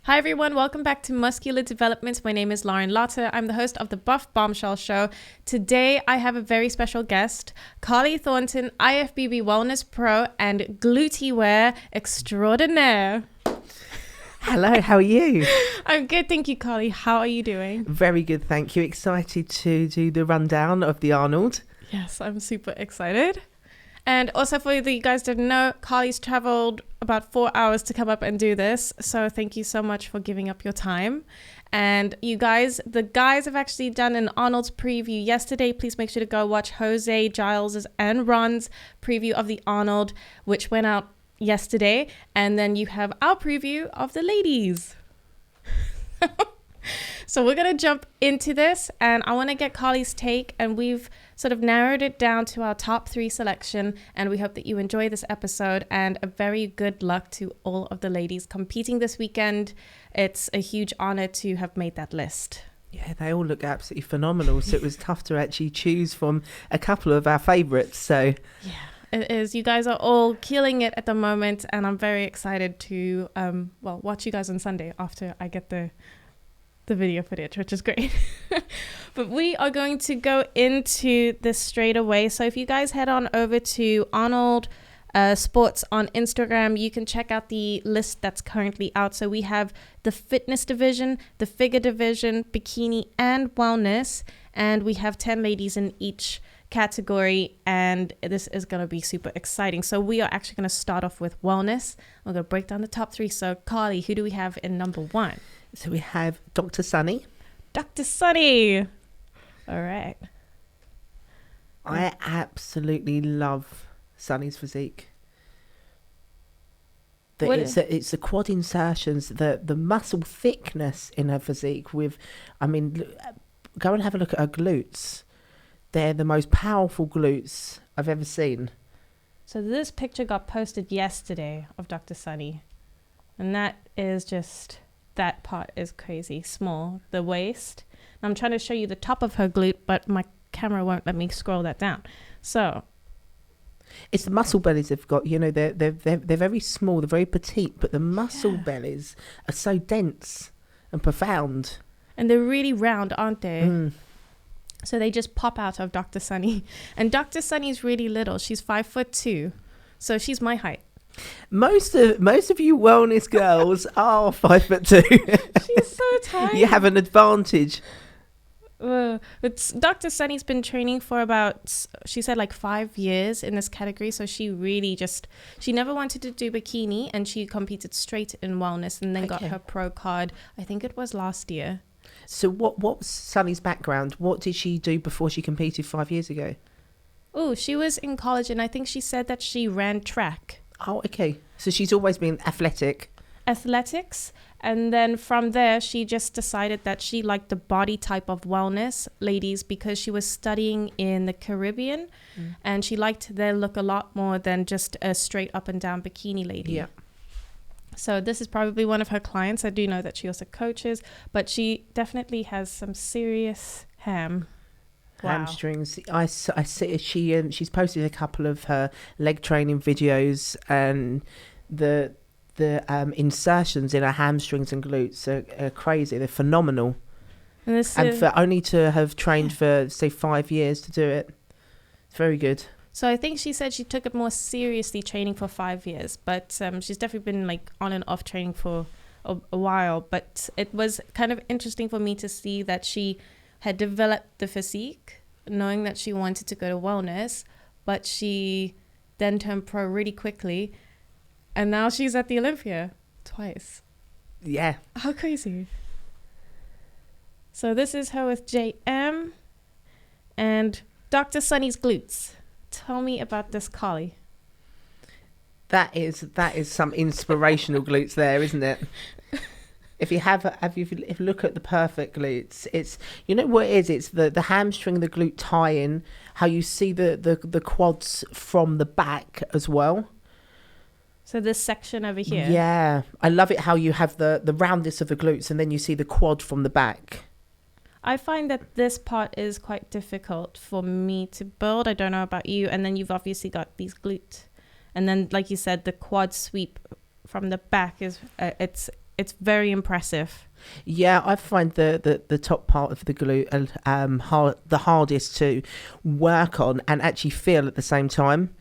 Hi everyone, welcome back to Muscular Development. My name is Lauren Lotta. I'm the host of the Buff Bombshell show. Today I have a very special guest, Carly Thornton, IFBB Wellness Pro and Glute Wear Extraordinaire. Hello, how are you? I'm good, thank you, Carly. How are you doing? Very good, thank you. Excited to do the rundown of the Arnold. Yes, I'm super excited. And also for you guys that don't know, Carly's traveled about 4 hours to come up and do this. So thank you so much for giving up your time. And you guys, the guys have actually done an Arnold's preview yesterday. Please make sure to go watch Jose, Giles's and Ron's preview of the Arnold, which went out yesterday. And then you have our preview of the ladies. So we're going to jump into this and I want to get Carly's take, and we've sort of narrowed it down to our top 3 selection, and we hope that you enjoy this episode, and a very good luck to all of the ladies competing this weekend. It's a huge honor to have made that list. Yeah, they all look absolutely phenomenal. So it was tough to actually choose from a couple of our favourites. So yeah, it is. You guys are all killing it at the moment, and I'm very excited to watch you guys on Sunday after I get the video footage, which is great. But we are going to go into this straight away. So if you guys head on over to Arnold Sports on Instagram, you can check out the list that's currently out. So we have the fitness division, the figure division, bikini and wellness, and we have 10 ladies in each category, and this is going to be super exciting. So we are actually going to start off with wellness. We're going to break down the top 3. So Carly, who do we have in number 1? So we have Dr. Sunny. Dr. Sunny. All right. I absolutely love Sunny's physique. It's the quad insertions, the muscle thickness in her physique with, I mean, go and have a look at her glutes. They're the most powerful glutes I've ever seen. So this picture got posted yesterday of Dr. Sunny. And that is just... that part is crazy small, the waist. I'm trying to show you the top of her glute, but my camera won't let me scroll that down. So it's the muscle bellies they've got. You know, they're very small, they're very petite, but the muscle bellies are so dense and profound. And they're really round, aren't they? So they just pop out of Dr. Sunny. And Dr. Sunny's really little. She's 5'2", so she's my height. Most of you wellness girls are 5'2". She's so tiny. You have an advantage. Dr. Sunny's been training for about, she said, like 5 years in this category. So she really she never wanted to do bikini, and she competed straight in wellness and then got her pro card. I think it was last year. So what was Sunny's background? What did she do before she competed 5 years ago? Oh, she was in college, and I think she said that she ran track. Oh, okay. So she's always been athletics. And then from there, she just decided that she liked the body type of wellness ladies because she was studying in the Caribbean and she liked their look a lot more than just a straight up and down bikini lady. Yeah. So this is probably one of her clients. I do know that she also coaches, but she definitely has some serious hamstrings. I see she's posted a couple of her leg training videos, and the insertions in her hamstrings and glutes are crazy. They're phenomenal. And for only to have trained for say 5 years to do it, it's very good. So I think she said she took it more seriously training for 5 years, but she's definitely been like on and off training for a while. But it was kind of interesting for me to see that she had developed the physique knowing that she wanted to go to wellness, but she then turned pro really quickly, and now she's at the Olympia twice. Yeah. How crazy. So this is her with JM and Dr. Sunny's glutes. Tell me about this, Carly. That is some inspirational glutes there, isn't it? If you look at the perfect glutes, it's, you know what it is? It's the hamstring, the glute tie-in, how you see the quads from the back as well. So this section over here. Yeah. I love it how you have the roundness of the glutes and then you see the quad from the back. I find that this part is quite difficult for me to build. I don't know about you. And then you've obviously got these glutes. And then, like you said, the quad sweep from the back is, it's it's very impressive. Yeah, I find the top part of the glute the hardest to work on and actually feel at the same time.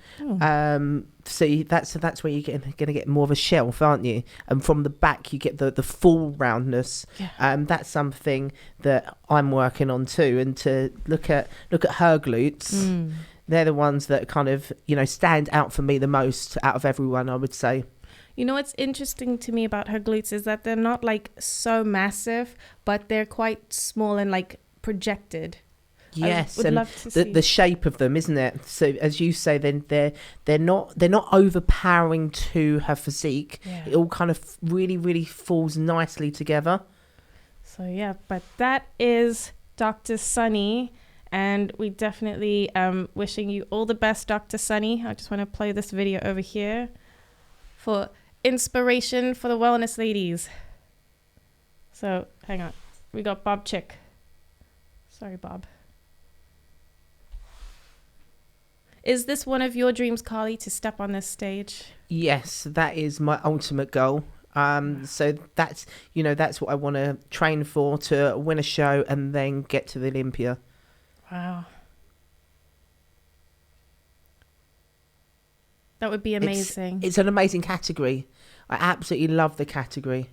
So that's where you're going to get more of a shelf, aren't you? And from the back you get the full roundness. That's something that I'm working on too. And to look at her glutes, they're the ones that kind of, you know, stand out for me the most out of everyone, I would say. You know what's interesting to me about her glutes is that they're not like so massive, but they're quite small and like projected. Yes, and the shape of them, isn't it? So as you say, then they're not overpowering to her physique. Yeah. It all kind of really falls nicely together. So yeah, but that is Dr. Sunny, and we definitely wishing you all the best, Dr. Sunny. I just want to play this video over here for inspiration for the wellness ladies. So hang on, we got Bob Chick. Sorry, Bob. Is this one of your dreams, Carly, to step on this stage? Yes, that is my ultimate goal. So that's what I want to train for, to win a show and then get to the Olympia. Wow. That would be amazing. It's an amazing category. I absolutely love the category.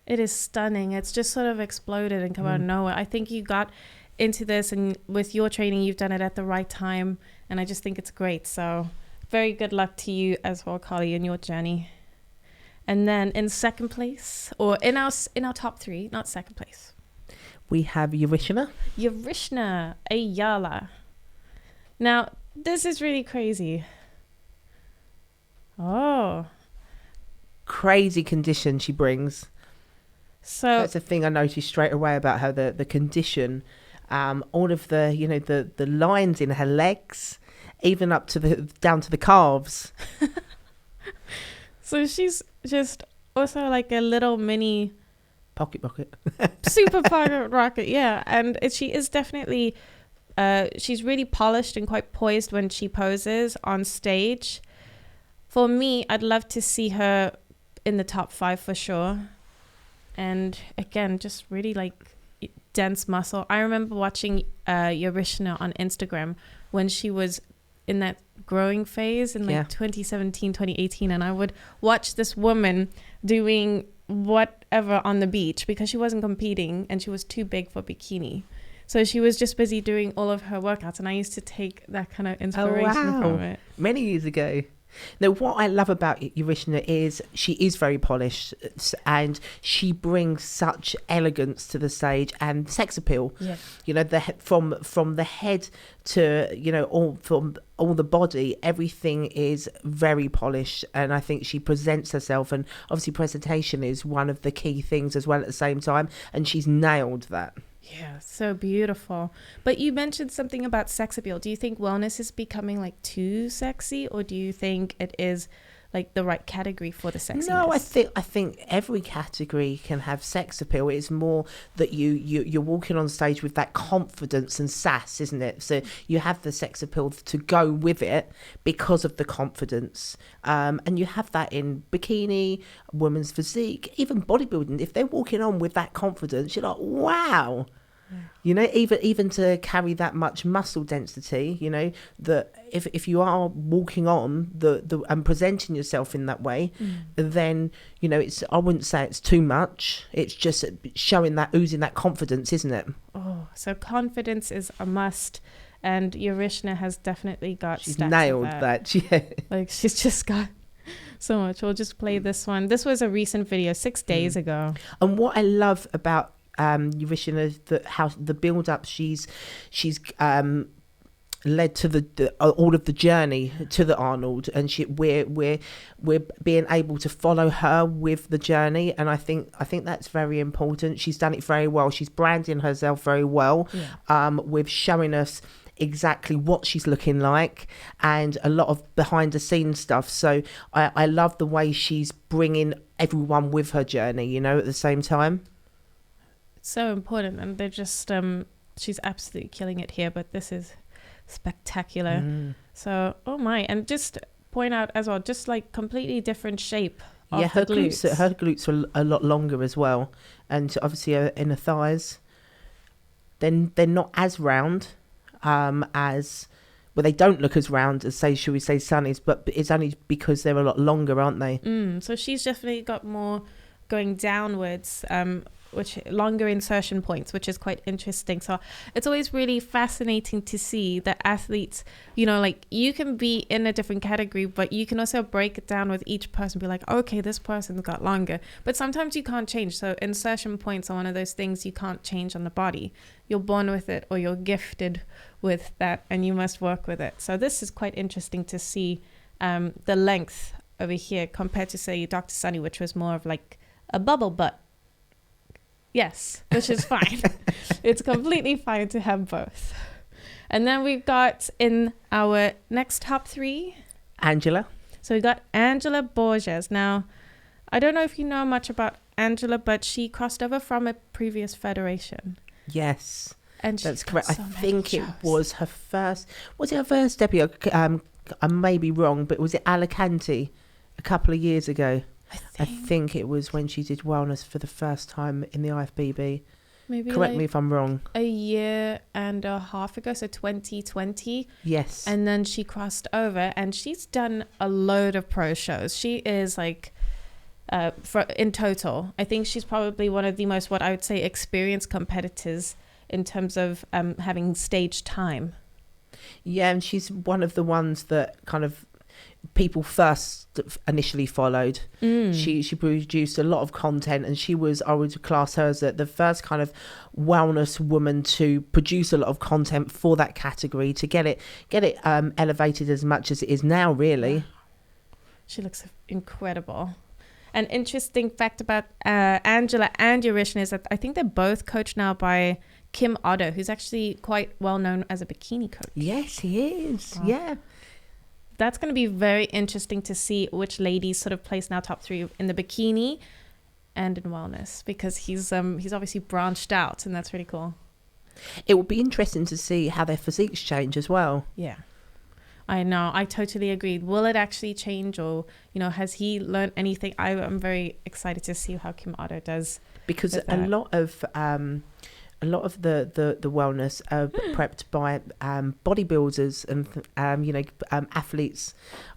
It is stunning. It's just sort of exploded and come out of nowhere. I think you got into this, and with your training, you've done it at the right time. And I just think it's great. So very good luck to you as well, Carly, in your journey. And then in second place, or in our top three, not second place, we have Yurishima. Yarishna, Ayala. Now, this is really crazy. Oh. Crazy condition she brings. So that's the thing I noticed straight away about her, the condition. All of the lines in her legs, even up to down to the calves. So she's just also like a little mini pocket rocket. Super pocket rocket, yeah. And she is definitely she's really polished and quite poised when she poses on stage. For me, I'd love to see her in the top 5 for sure. And again, just really like dense muscle. I remember watching Yarishna on Instagram when she was in that growing phase in 2017, 2018. And I would watch this woman doing whatever on the beach because she wasn't competing and she was too big for bikini. So she was just busy doing all of her workouts. And I used to take that kind of inspiration from it. Many years ago. Now, what I love about Yurishima is she is very polished and she brings such elegance to the stage and sex appeal. Yeah. You know, from the head to, all the body, everything is very polished. And I think she presents herself, and obviously presentation is one of the key things as well at the same time. And she's nailed that. Yeah, so beautiful. But you mentioned something about sex appeal. Do you think wellness is becoming like too sexy, or do you think it is like the right category for the sexiness? No, I think every category can have sex appeal. It's more that you're walking on stage with that confidence and sass, isn't it? So you have the sex appeal to go with it because of the confidence. And you have that in bikini, women's physique, even bodybuilding. If they're walking on with that confidence, you're like, wow. Yeah. You know, even to carry that much muscle density, you know, that if you are walking on the and presenting yourself in that way, then, you know, I wouldn't say it's too much. It's just showing that, oozing that confidence, isn't it? Oh, so confidence is a must. And Yarishna has definitely got she's nailed that. Yeah. Like she's just got so much. We'll just play this one. This was a recent video 6 days ago. And what I love about Yurishima, how the build up she's led to all of the journey to the Arnold, and we're being able to follow her with the journey, and I think that's very important. She's done it very well. She's branding herself very well, with showing us exactly what she's looking like and a lot of behind the scenes stuff. So I love the way she's bringing everyone with her journey, you know, at the same time. So important, and they're just she's absolutely killing it here, but this is spectacular. So oh my, and just point out as well, just like completely different shape Yeah, her the glutes are a lot longer as well, and obviously her inner thighs. Then they're not as round, as well. They don't look as round as should we say Sunny's, but it's only because they're a lot longer, aren't they? So she's definitely got more going downwards, which longer insertion points, which is quite interesting. So it's always really fascinating to see that athletes, you know, like you can be in a different category, but you can also break it down with each person, be like, okay, this person's got longer, but sometimes you can't change. So insertion points are one of those things you can't change on the body. You're born with it, or you're gifted with that, and you must work with it. So this is quite interesting to see the length over here compared to, say, Dr. Sunny, which was more of like a bubble butt. Yes, which is fine. It's completely fine to have both. And then we've got in our next top three, Angela. So we got Angela Borges. Now, I don't know if you know much about Angela, but she crossed over from a previous federation. Yes, and that's correct. I think it was her first. Was it her first debut? I may be wrong, but was it Alicante a couple of years ago? I think it was when she did wellness for the first time in the IFBB. Maybe correct me if I'm wrong. A year and a half ago, so 2020. Yes. And then she crossed over, and she's done a load of pro shows. She is like, in total, I think she's probably one of the most, what I would say, experienced competitors in terms of having stage time. Yeah, and she's one of the ones that kind of people first initially followed. She produced a lot of content, and I would class her as the first kind of wellness woman to produce a lot of content for that category, to get it elevated as much as it is now, really. Wow. She looks incredible. An interesting fact about Angela and Yarishna is that I think they're both coached now by Kim Otto, who's actually quite well known as a bikini coach. Yes, he is. Wow. Yeah. That's going to be very interesting to see which ladies sort of place now top three in the bikini and in wellness, because he's obviously branched out, and that's really cool. It will be interesting to see how their physiques change as well. Yeah, I know. I totally agree. Will it actually change, or, you know, has he learned anything? I'm very excited to see how Kim Otto does. Because a lot of the wellness are prepped by bodybuilders and athletes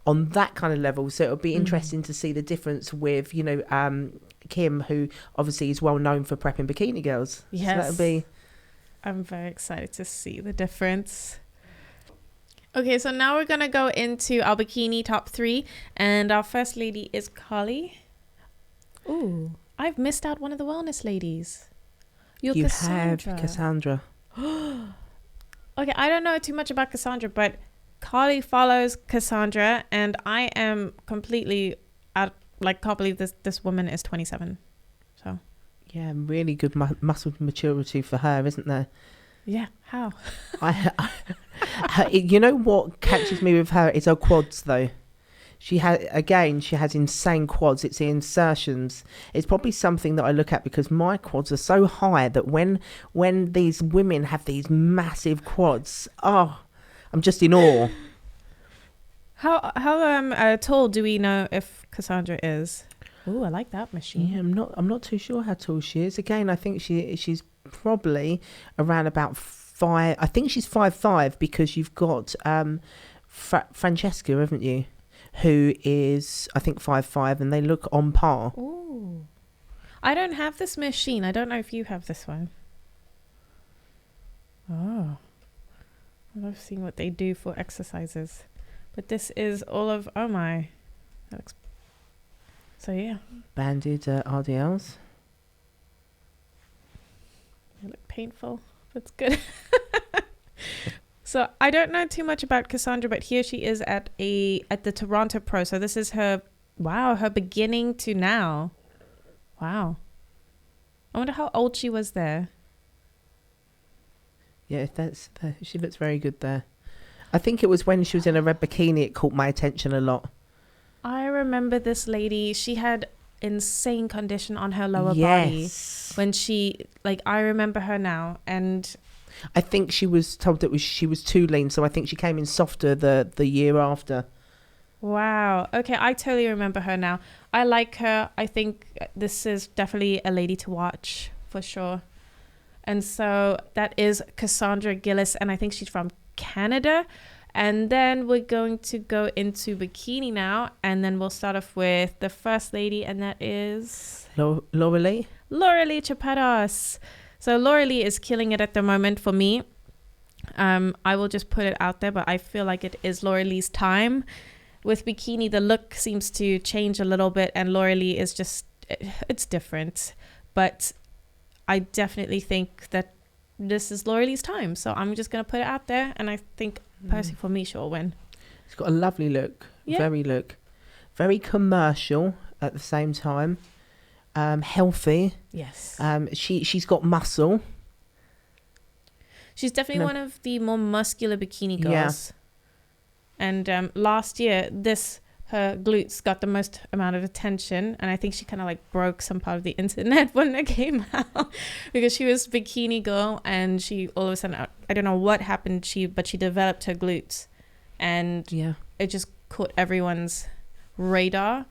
on that kind of level. So it'll be interesting to see the difference with Kim, who obviously is well known for prepping bikini girls. Yes, so that'll be. I'm very excited to see the difference. Okay, so now we're gonna go into our bikini top three, and our first lady is Carly. Ooh, I've missed out one of the wellness ladies. You have Cassandra. Okay, I don't know too much about Cassandra, but Carly follows Cassandra, and I am completely can't believe this woman is 27. So yeah, really good muscle maturity for her, isn't there? Yeah, how? You know what catches me with her is her quads, though. She has insane quads. It's the insertions. It's probably something that I look at, because my quads are so high that when these women have these massive quads, I'm just in awe. How tall do we know if Cassandra is? Oh, I like that machine. Yeah, I'm not too sure how tall she is. Again, I think she's probably around about 5. I think she's 5'5", because you've got Francesca, haven't you? Who is, I think, 5'5", and they look on par. Ooh. I don't have this machine. I don't know if you have this one. Oh. I love seeing what they do for exercises. But this is all of, oh my. That looks, so yeah. Banded RDLs. They look painful. That's good. So I don't know too much about Cassandra, but here she is at the Toronto Pro. So this is her beginning to now. Wow. I wonder how old she was there. Yeah, she looks very good there. I think it was when she was in a red bikini, it caught my attention a lot. I remember this lady. She had insane condition on her lower body when I remember her now, and I think she was told that she was too lean, so I think she came in softer the year after. Wow. Okay, I totally remember her now. I like her. I think this is definitely a lady to watch for sure. And so that is Cassandra Gillis, and I think she's from Canada. And then we're going to go into bikini now, and then we'll start off with the first lady, and that is Lauralee Chapados. So Lauralee is killing it at the moment for me. I will just put it out there, but I feel like it is Lauralee's time. With bikini, the look seems to change a little bit, and Lauralee is just, it's different. But I definitely think that this is Lauralee's time. So I'm just going to put it out there, and I think personally for me, she'll win. It's got a lovely look. Yeah. Very commercial at the same time. Healthy. Yes. She's got muscle. She's definitely one of the more muscular bikini girls. Yeah. And last year, her glutes got the most amount of attention. And I think she kind of like broke some part of the internet when it came out. Because she was bikini girl and she all of a sudden, I don't know what happened, but she developed her glutes. And it just caught everyone's radar.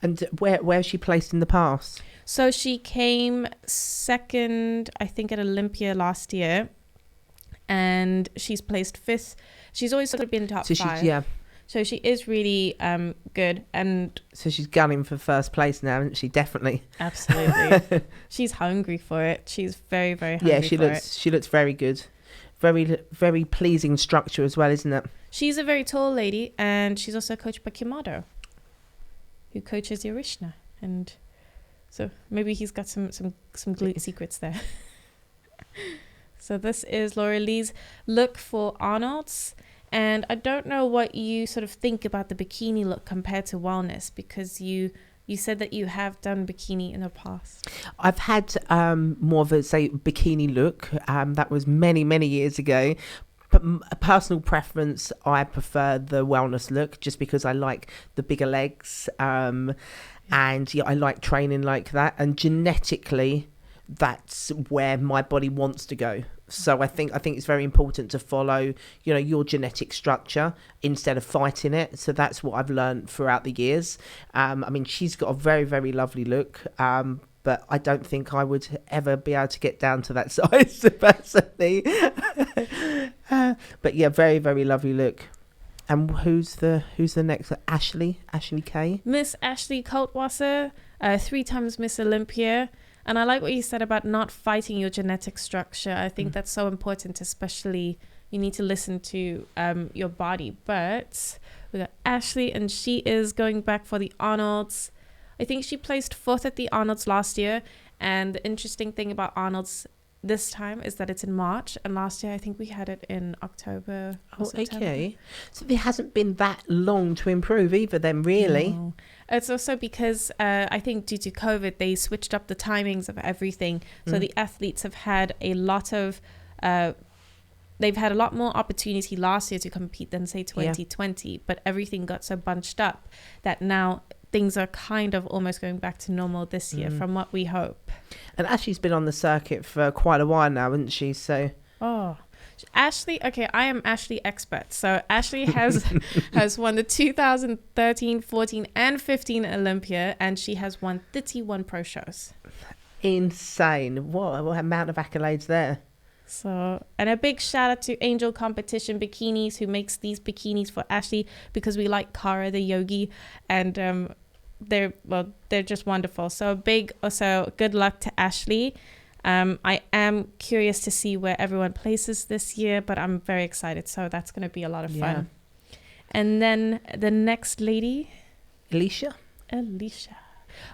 And where she placed in the past? So she came second, I think, at Olympia last year, and she's placed fifth. She's always sort of been top five. So she is really good, and so she's gunning for first place now, isn't she? Definitely. Absolutely. She's hungry for it. She's very, very hungry. Yeah, she looks very good. Very, very pleasing structure as well, isn't it? She's a very tall lady, and she's also coached by Kimado, who coaches Yarishna, and so maybe he's got some glute secrets there. So this is Lauralee's look for Arnold's. And I don't know what you sort of think about the bikini look compared to wellness, because you said that you have done bikini in the past. I've had more of a, say, bikini look. That was many, many years ago. But a personal preference, I prefer the wellness look just because I like the bigger legs. And I like training like that. And genetically, that's where my body wants to go. So I think it's very important to follow, your genetic structure instead of fighting it. So that's what I've learned throughout the years. She's got a very, very lovely look. But I don't think I would ever be able to get down to that size personally. But yeah, very, very lovely look. And who's the next? Ashley K. Miss Ashley Kaltwasser, 3 times Miss Olympia. And I like what you said about not fighting your genetic structure. I think that's so important, especially you need to listen to your body. But we got Ashley, and she is going back for the Arnold's. I think she placed 4th at the Arnold's last year. And the interesting thing about Arnold's this time is that it's in March. And last year, I think we had it in October. Oh, okay. So it hasn't been that long to improve either then, really. No. It's also because I think due to COVID, they switched up the timings of everything. So the athletes have had a lot of... they've had a lot more opportunity last year to compete than, say, 2020. Yeah. But everything got so bunched up that now things are kind of almost going back to normal this year, from what we hope. And Ashley's been on the circuit for quite a while now, hasn't she? So... Oh... Ashley, okay, I am Ashley expert. So Ashley has won the 2013, 14 and 15 Olympia, and she has won 31 pro shows. Insane. What amount of accolades there. So, and a big shout out to Angel Competition Bikinis, who makes these bikinis for Ashley, because we like Kara the yogi, and they're just wonderful. So good luck to Ashley. I am curious to see where everyone places this year, but I'm very excited. So that's going to be a lot of fun. And then the next lady, Alicia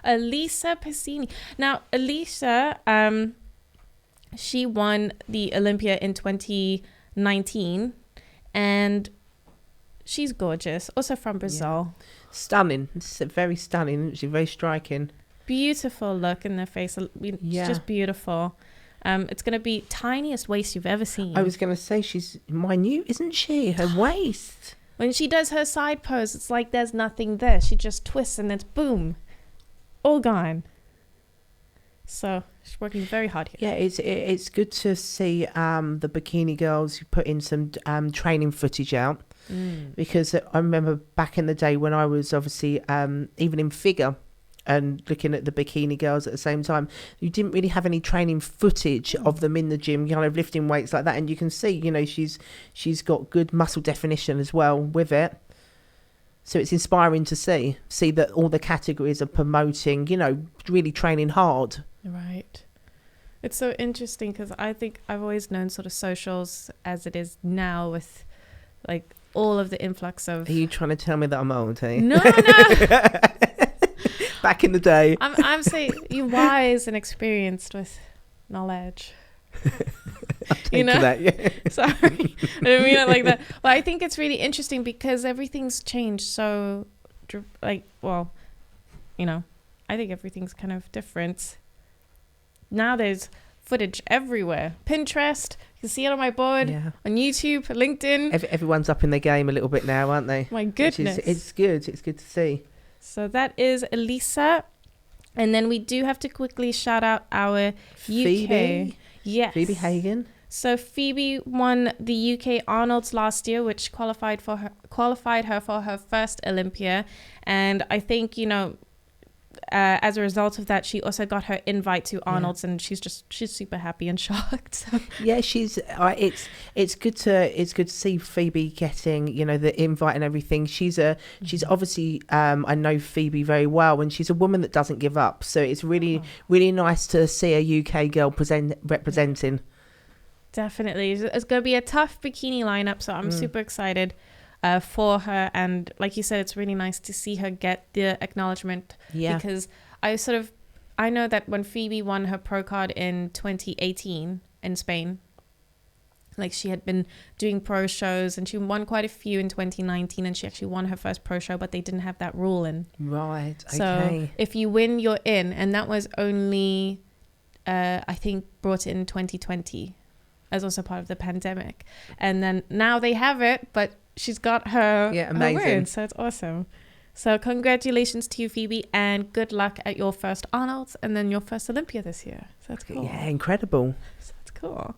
Passini. Now, Alicia, she won the Olympia in 2019, and she's gorgeous. Also from Brazil. Yeah. Stunning. It's very stunning. She's very striking. Beautiful look in their face. It's just beautiful. It's going to be tiniest waist you've ever seen. I was going to say she's minute, isn't she? Her waist. When she does her side pose, it's like there's nothing there. She just twists and it's boom, all gone. So she's working very hard here. Yeah, it's good to see the bikini girls who put in some training footage out. Because I remember back in the day when I was obviously even in figure and looking at the bikini girls at the same time, you didn't really have any training footage of them in the gym, kind of lifting weights like that. And you can see, you know, she's got good muscle definition as well with it. So it's inspiring to see that all the categories are promoting, you know, really training hard. Right. It's so interesting because I think I've always known sort of socials as it is now with like all of the influx of... Are you trying to tell me that I'm old, hey? No. Back in the day. I'm saying you're wise and experienced with knowledge. You know that, yeah. Sorry, I don't mean it like that. But I think it's really interesting because everything's changed. So, like, well, you know, I think everything's kind of different. Now there's footage everywhere. Pinterest, you can see it on my board, on YouTube, LinkedIn. Everyone's up in their game a little bit now, aren't they? My goodness. It's good. It's good to see. So that is Elisa. And then we do have to quickly shout out our Phoebe. UK. Yes. Phoebe Hagen. So Phoebe won the UK Arnold's last year, which qualified her for her first Olympia. And I think, you know, as a result of that, she also got her invite to Arnold's, and she's super happy and shocked. So. Yeah, it's good to see Phoebe getting, you know, the invite and everything. She's obviously I know Phoebe very well, and she's a woman that doesn't give up. So it's really nice to see a UK girl representing. Definitely, it's going to be a tough bikini lineup, so I'm super excited for her. And like you said, it's really nice to see her get the acknowledgement, because I know that when Phoebe won her pro card in 2018 in Spain, like she had been doing pro shows and she won quite a few in 2019, and she actually won her first pro show, but they didn't have that rule in. Right. Okay. So if you win, you're in, and that was only I think brought in 2020 as also part of the pandemic, and then now they have it, but she's got her amazing. Her win, so it's awesome. So congratulations to you, Phoebe, and good luck at your first Arnold's and then your first Olympia this year. So that's cool. Yeah, incredible. So that's cool.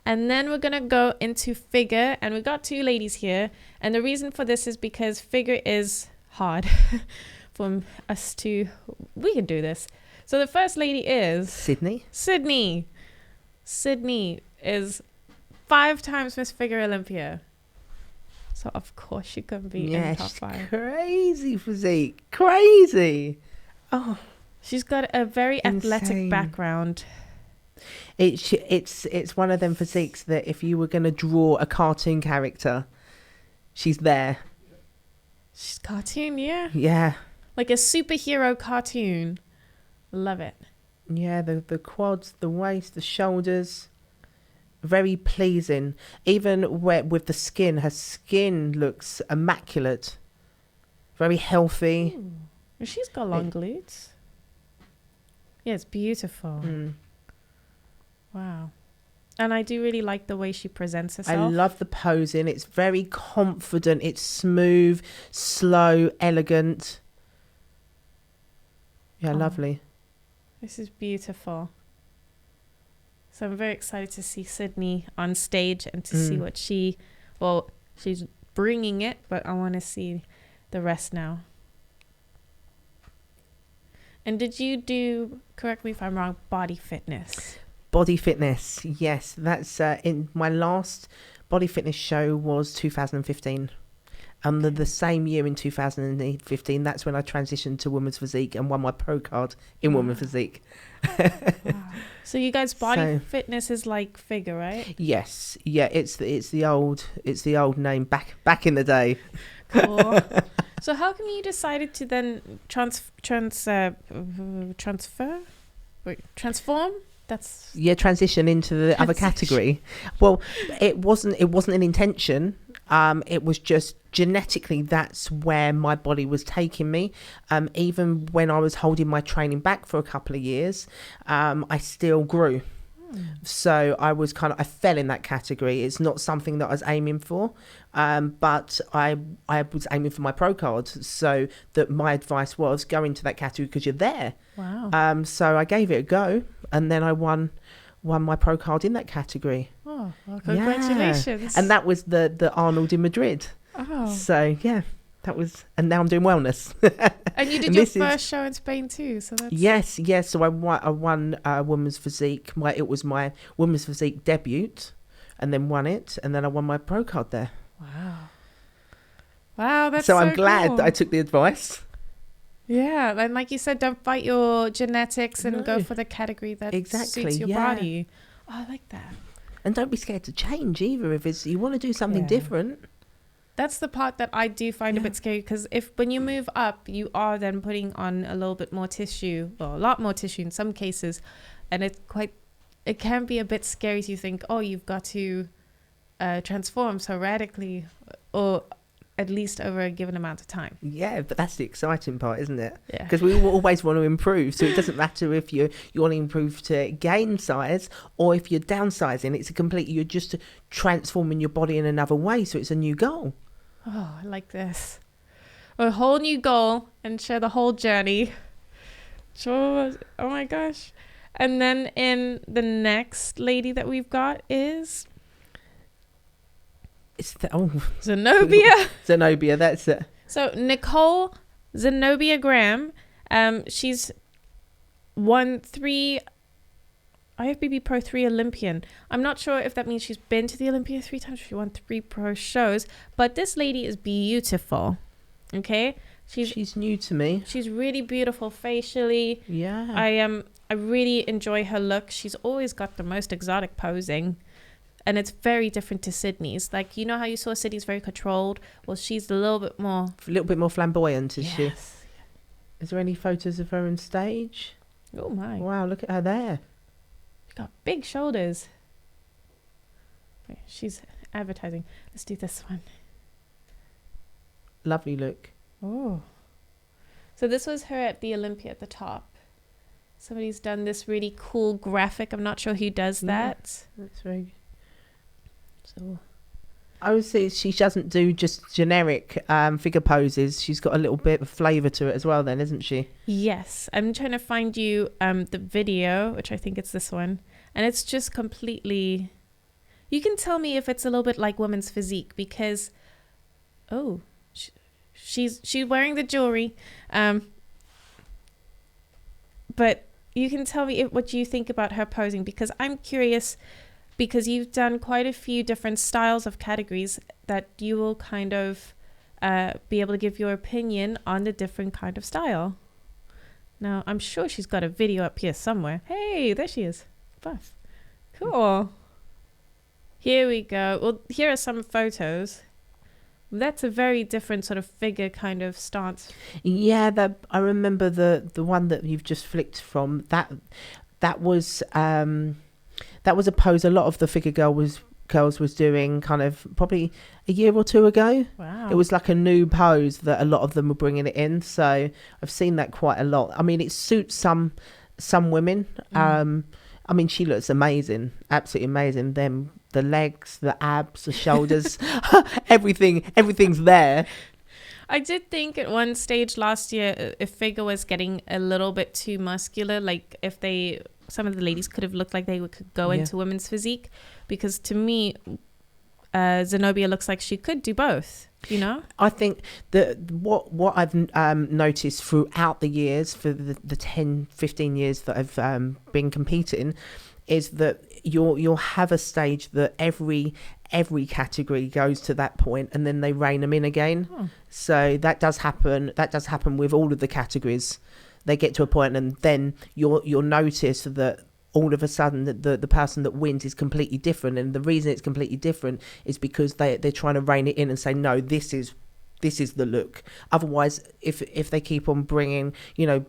And then we're gonna go into figure, and we've got two ladies here, and the reason for this is because figure is hard for us to. We can do this. So the first lady is Sydney. Sydney is 5 times Miss Figure Olympia. So of course she can be in the top 5. Crazy physique. Crazy. Oh, she's got a very athletic background. It's one of them physiques that if you were going to draw a cartoon character, she's there. She's cartoon, yeah. Yeah. Like a superhero cartoon. Love it. Yeah, the quads, the waist, the shoulders. Very pleasing. Even with the skin, her skin looks immaculate. Very healthy. Ooh. She's got long glutes. Yeah, it's beautiful. Wow. And I do really like the way she presents herself. I love the posing. It's very confident. It's smooth, slow, elegant. Yeah, lovely. This is beautiful. So I'm very excited to see Sydney on stage and to see what she's bringing it, but I want to see the rest now. And did you do, correct me if I'm wrong, body fitness? Body fitness, yes. That's in my last body fitness show was 2015. The same year in 2015, that's when I transitioned to women's physique and won my pro card in women's physique. Wow. So you guys, body fitness is like figure, right? Yes, yeah. It's the old name back in the day. Cool. So how come you decided to then transform? Transition into the other category. Well, it wasn't an intention. It was just genetically, that's where my body was taking me. Even when I was holding my training back for a couple of years, I still grew. So I fell in that category. It's not something that I was aiming for, but I was aiming for my pro card. So that my advice was go into that category because you're there. Wow. So I gave it a go, and then I won my pro card in that category. Oh, well, congratulations. Yeah. And that was the Arnold in Madrid. Oh. So yeah, that was, and now I'm doing wellness. And you did your first show in Spain too, so that's... Yes. So I won Women's Physique. It was my Women's Physique debut, and then won it, and then I won my pro card there. Wow, that's so I'm glad cool. that I took the advice. Yeah, and like you said, don't fight your genetics and go for the category that suits your body. Oh, I like that. And don't be scared to change either if you want to do something different. That's the part that I do find a bit scary, because when you move up, you are then putting on a little bit more tissue, well, a lot more tissue in some cases, and it can be a bit scary to think, oh, you've got to transform so radically, or at least over a given amount of time. Yeah, but that's the exciting part, isn't it? Yeah. Because we always want to improve, so it doesn't matter if you want to improve to gain size or if you're downsizing. You're just transforming your body in another way, so it's a new goal. Oh, I like this. A whole new goal and share the whole journey. Sure. Oh my gosh. And then in the next lady that we've got is... Zenobia. Zenobia, that's it. So Nicole Zenobia Graham, she's won 3 IFBB Pro 3 Olympian. I'm not sure if that means she's been to the Olympia 3 times. She won 3 pro shows, but this lady is beautiful. Okay, she's new to me. She's really beautiful facially. Yeah, I really enjoy her look. She's always got the most exotic posing. And it's very different to Sydney's. Like, you know how you saw Sydney's very controlled? Well, she's a little bit more flamboyant, is she? Is there any photos of her on stage? Oh, my. Wow, look at her there. She's got big shoulders. Wait, she's advertising. Let's do this one. Lovely look. Oh. So this was her at the Olympia at the top. Somebody's done this really cool graphic. I'm not sure who does that. That's very good. So I would say she doesn't do just generic figure poses. She's got a little bit of flavour to it as well then, isn't she? Yes. I'm trying to find you the video, which I think it's this one. And it's just completely... You can tell me if it's a little bit like women's physique, because... Oh, she's wearing the jewelry. But you can tell me what you think about her posing, because I'm curious... Because you've done quite a few different styles of categories that you will kind of be able to give your opinion on the different kind of style. Now, I'm sure she's got a video up here somewhere. Hey, there she is. Buff. Cool. Here we go. Well, here are some photos. That's a very different sort of figure kind of stance. Yeah, I remember the one that you've just flicked from. That was a pose a lot of the figure girls was doing kind of probably a year or two ago. Wow. It was like a new pose that a lot of them were bringing it in. So I've seen that quite a lot. I mean, it suits some women. I mean, she looks amazing, absolutely amazing. The legs, the abs, the shoulders, everything's there. I did think at one stage last year, if figure was getting a little bit too muscular, like if some of the ladies could have looked like they could go into women's physique, because to me, Zenobia looks like she could do both, you know? I think that what I've noticed throughout the years, for the 10, 15 years that I've been competing, is that you'll have a stage that every category goes to that point, and then they rein them in again. So that does happen with all of the categories. They get to a point, and then you'll notice that all of a sudden the person that wins is completely different, and the reason it's completely different is because they're trying to rein it in and say, no, this is the look. Otherwise, if they keep on bringing,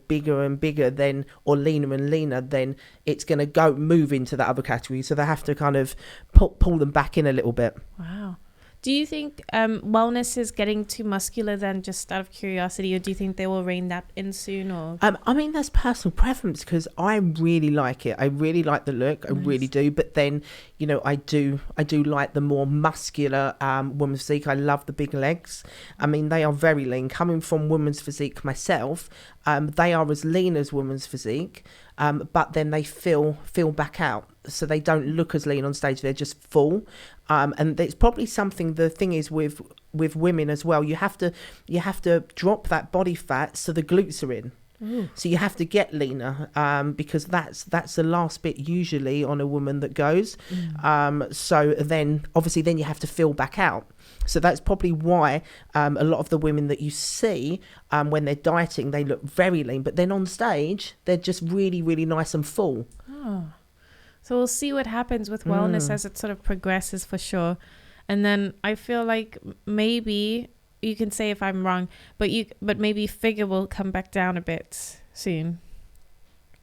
bigger and bigger, then, or leaner and leaner, then it's going to move into that other category. So they have to kind of pull them back in a little bit. Wow. Do you think wellness is getting too muscular then, just out of curiosity, or do you think they will rein that in soon? Or I mean, that's personal preference, because I really like it. I really like the look. Nice. I really do. But then, I do like the more muscular women's physique. I love the big legs. I mean, they are very lean. Coming from women's physique myself, they are as lean as women's physique, but then they fill back out. So they don't look as lean on stage. They're just full. And it's probably something, the thing is with women as well, you have to drop that body fat so the glutes are in. Ooh. So you have to get leaner, because that's the last bit usually on a woman that goes. So then obviously then you have to fill back out. So that's probably why a lot of the women that you see when they're dieting, they look very lean, but then on stage they're just really, really nice and full. Oh. So we'll see what happens with wellness as it sort of progresses, for sure. And then I feel like maybe you can say if I'm wrong, but maybe figure will come back down a bit soon,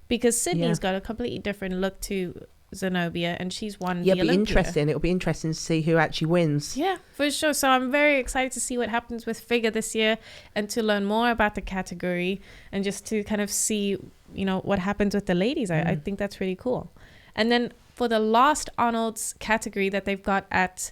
because Sydney's got a completely different look to Zenobia, and she's won the Olympia. It'll be interesting to see who actually wins. Yeah, for sure. So I'm very excited to see what happens with figure this year, and to learn more about the category, and just to kind of see, what happens with the ladies. I think that's really cool. And then for the last Arnold's category that they've got at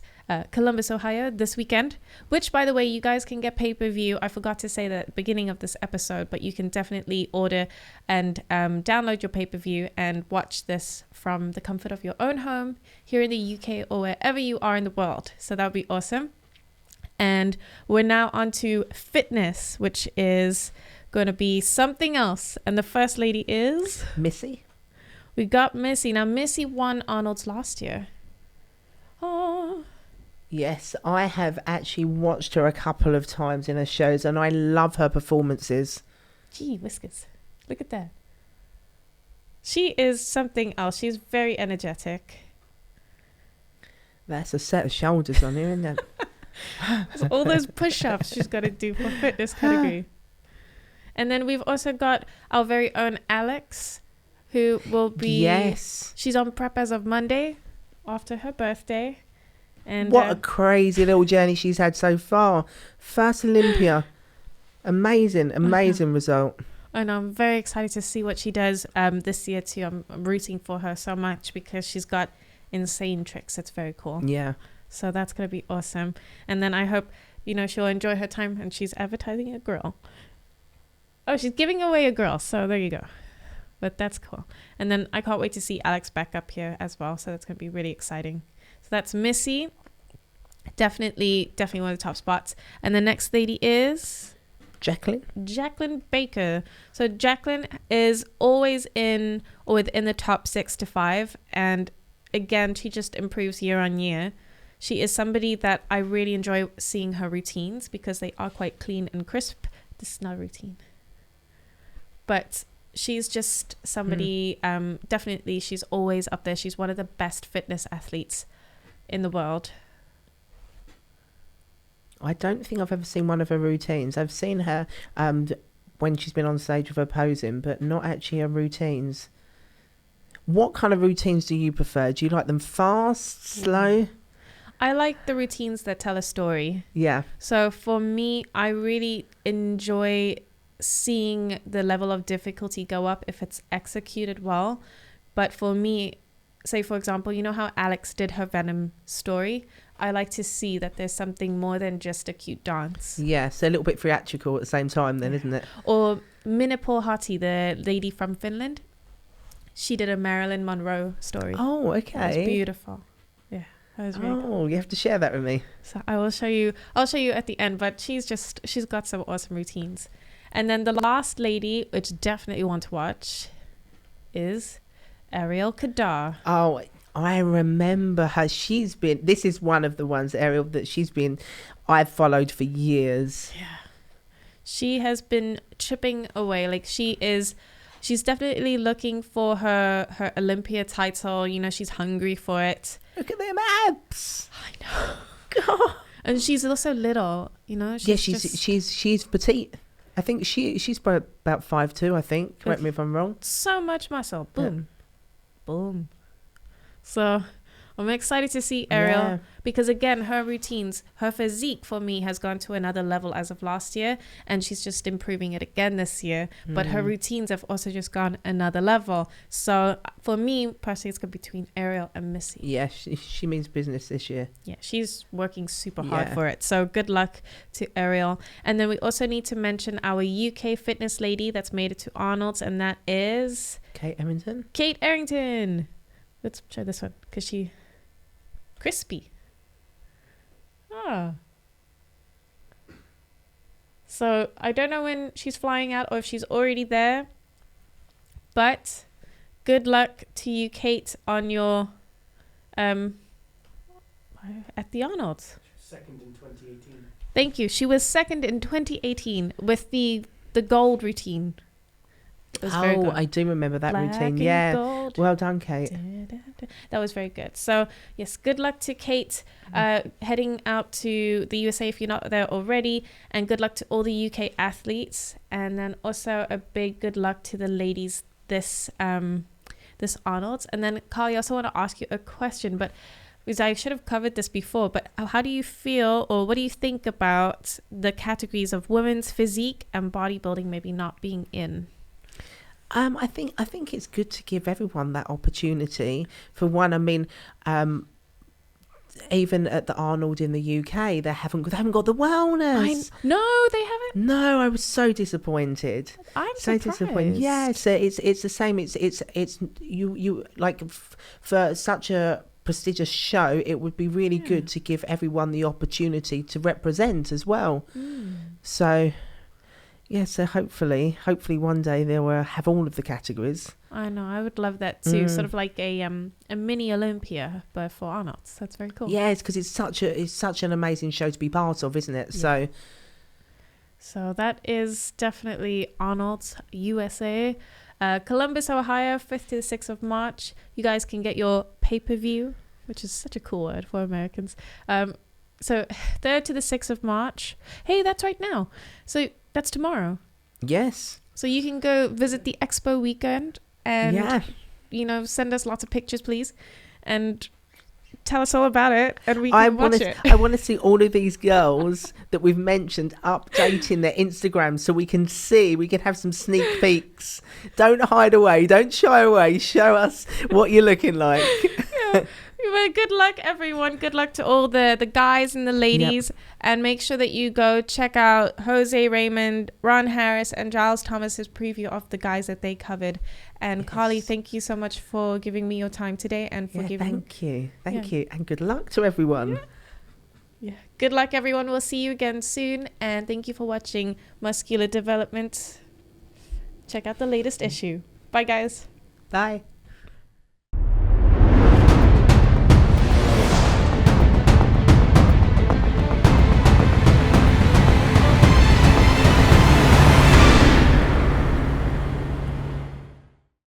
Columbus, Ohio this weekend, which, by the way, you guys can get pay-per-view. I forgot to say that at the beginning of this episode, but you can definitely order and download your pay-per-view and watch this from the comfort of your own home here in the UK or wherever you are in the world. So that would be awesome. And we're now on to fitness, which is going to be something else. And the first lady is Missy. We got Missy. Now, Missy won Arnold's last year. Oh. Yes, I have actually watched her a couple of times in her shows, and I love her performances. Gee, whiskers. Look at that. She is something else. She's very energetic. That's a set of shoulders on here, isn't it? So all those push-ups she's got to do for fitness category. And then we've also got our very own Alex, who will be... Yes. She's on prep as of Monday, after her birthday. And what a crazy little journey she's had so far. First Olympia. Amazing result. And I'm very excited to see what she does this year too. I'm rooting for her so much because she's got insane tricks. It's very cool. Yeah. So that's going to be awesome. And then I hope, she'll enjoy her time, and she's advertising a girl. Oh, she's giving away a girl. So there you go. But that's cool. And then I can't wait to see Alex back up here as well. So that's going to be really exciting. So that's Missy. Definitely one of the top spots. And the next lady is... Jacqueline Baker. So Jacqueline is always in or within the top 6 to 5. And again, she just improves year on year. She is somebody that I really enjoy seeing her routines because they are quite clean and crisp. This is not a routine. But... she's just somebody, definitely she's always up there. She's one of the best fitness athletes in the world. I don't think I've ever seen one of her routines. I've seen her when she's been on stage with her posing, but not actually her routines. What kind of routines do you prefer? Do you like them fast, slow? I like the routines that tell a story. Yeah. So for me, I really enjoy seeing the level of difficulty go up if it's executed well. But for me, say for example, how Alex did her Venom story, I like to see that there's something more than just a cute dance. Yeah, so a little bit theatrical at the same time then, isn't it? Or Minna Hati, the lady from Finland, she did a Marilyn Monroe story. Oh, okay. It was beautiful. Yeah, that was really cool. You have to share that with me. So I'll show you at the end, but she's got some awesome routines. And then the last lady, which definitely want to watch, is Ariel Kadar. Oh, I remember her. This is one of the ones, Ariel, that I've followed for years. Yeah. She has been chipping away. Like she's definitely looking for her Olympia title. She's hungry for it. Look at them abs. I know. God. And she's also little, she's petite. I think she's about 5'2", I think. Correct me if I'm wrong. So much muscle. Boom. Yeah. Boom. So I'm excited to see Ariel because, again, her routines, her physique for me has gone to another level as of last year, and she's just improving it again this year. But her routines have also just gone another level. So for me, personally, it's going to be between Ariel and Missy. Yeah, she means business this year. Yeah, she's working super hard for it. So good luck to Ariel. And then we also need to mention our UK fitness lady that's made it to Arnold's, and that is... Kate Errington. Let's try this one because she... Crispy. Ah. So I don't know when she's flying out or if she's already there, but good luck to you, Kate, on your at the Arnold's. Second in 2018. Thank you. She was second in 2018 with the gold routine. It was very good. I do remember that Black routine. and Yeah. gold. Well done, Kate. That was very good. So yes, good luck to Kate heading out to the USA if you're not there already, and good luck to all the UK athletes, and then also a big good luck to the ladies this Arnold's. And then Carly, I also want to ask you a question, but because I should have covered this before, but how do you feel, or what do you think about the categories of women's physique and bodybuilding maybe not being in? I think it's good to give everyone that opportunity. For one, I mean, even at the Arnold in the UK, they haven't got the wellness. No, they haven't. No, I was so disappointed. I'm so surprised. disappointed. Yeah, so it's the same. It's you like for such a prestigious show, it would be really good to give everyone the opportunity to represent as well. So yeah, so hopefully one day they will have all of the categories. I know, I would love that too. Sort of like a mini Olympia, but for Arnold's. That's very cool. Yes, because it's such an amazing show to be part of, isn't it? Yeah. So that is definitely Arnold's USA. Columbus, Ohio, 5th to the 6th of March. You guys can get your pay-per-view, which is such a cool word for Americans. So 3rd to the 6th of March. Hey, that's right now. So that's tomorrow. Yes. So you can go visit the expo weekend and, send us lots of pictures, please. And tell us all about it, and we can watch it. I want to see all of these girls that we've mentioned updating their Instagram so we can have some sneak peeks. Don't hide away. Don't shy away. Show us what you're looking like. Yeah. Well, good luck, everyone. Good luck to all the guys and the ladies. Yep. And make sure that you go check out Jose Raymond, Ron Harris, and Giles Thomas's preview of the guys that they covered. And yes. Carly, thank you so much for giving me your time today and for giving. Thank you, and good luck to everyone. Yeah. Good luck, everyone. We'll see you again soon. And thank you for watching Muscular Development. Check out the latest issue. Bye, guys. Bye.